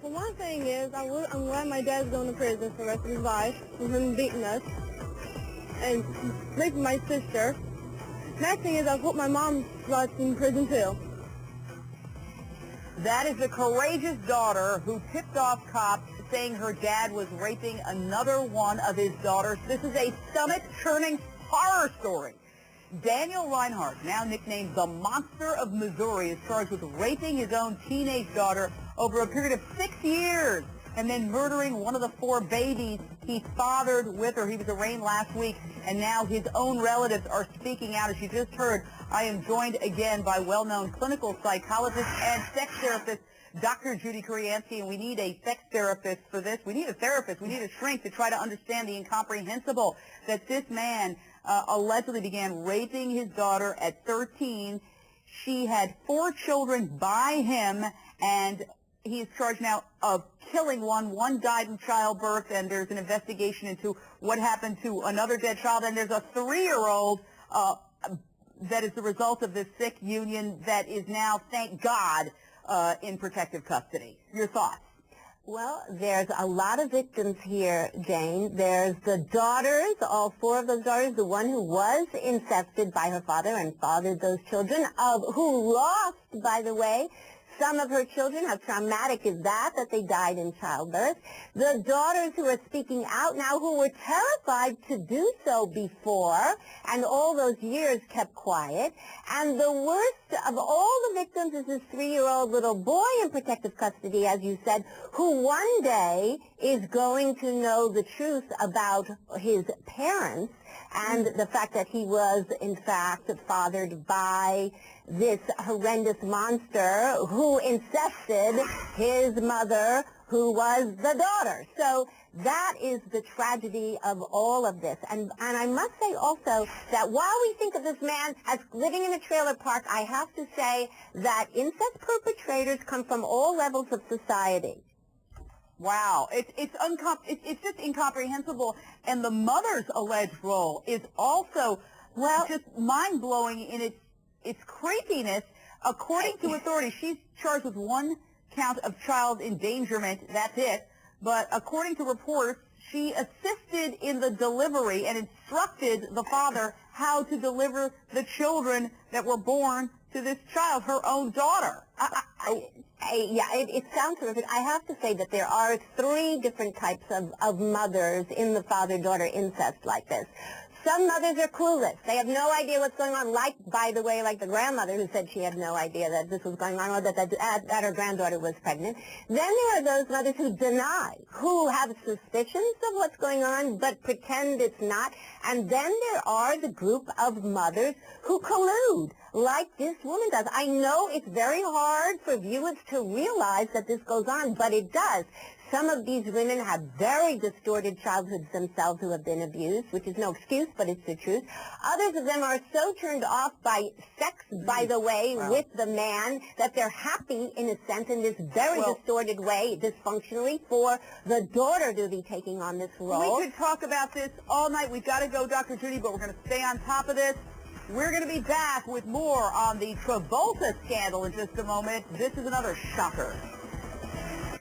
Well, my thing is, I'm glad my dad's going to prison for the rest of his life for him beating us and raping my sister. Next thing is, I hope my mom rots in prison too. That is the courageous daughter who tipped off cops saying her dad was raping another one of his daughters. This is a stomach-churning horror story. Daniel Reinhardt, now nicknamed the Monster of Missouri, is charged with raping his own teenage daughter over a period of 6 years and then murdering one of the 4 babies he fathered with her. He was arraigned last week, and now his own relatives are speaking out. As you just heard, I am joined again by well-known clinical psychologist and sex therapist, Dr. Judy Kuriansky, and we need a sex therapist for this. We need a therapist. We need a shrink to try to understand the incomprehensible that this man allegedly began raping his daughter at 13. She had 4 children by him, and he is charged now of killing one. One died in childbirth, and there's an investigation into what happened to another dead child. And there's a 3-year-old that is the result of this sick union that is now, thank God, in protective custody. Your thoughts? Well, there's a lot of victims here, Jane. There's the daughters, all 4 of those daughters, the one who was incested by her father and fathered those children, who lost, by the way, some of her children. How traumatic is that they died in childbirth. The daughters who are speaking out now, who were terrified to do so before, and all those years kept quiet. And the worst of all the victims is this 3-year-old little boy in protective custody, as you said, who one day is going to know the truth about his parents and the fact that he was, in fact, fathered by this horrendous monster who incested his mother, who was the daughter. So that is the tragedy of all of this. And I must say also that while we think of this man as living in a trailer park, I have to say that incest perpetrators come from all levels of society. Wow, it's just incomprehensible, and the mother's alleged role is also just mind-blowing in its creepiness. According to authorities, she's charged with 1 count of child endangerment. That's it. But according to reports, she assisted in the delivery and instructed the father how to deliver the children that were born to this child, her own daughter. It sounds horrific. I have to say that there are 3 different types of mothers in the father-daughter incest like this. Some mothers are clueless. They have no idea what's going on, by the way, like the grandmother who said she had no idea that this was going on, or that her granddaughter was pregnant. Then there are those mothers who deny, who have suspicions of what's going on, but pretend it's not. And then there are the group of mothers who collude, like this woman does. I know it's very hard for viewers to realize that this goes on, but it does. Some of these women have very distorted childhoods themselves who have been abused, which is no excuse, but it's the truth. Others of them are so turned off by sex, by the way, with the man, that they're happy, in a sense, in this very distorted way, dysfunctionally, for the daughter to be taking on this role. We could talk about this all night. We've got to go, Dr. Judy, but we're going to stay on top of this. We're going to be back with more on the Travolta scandal in just a moment. This is another shocker.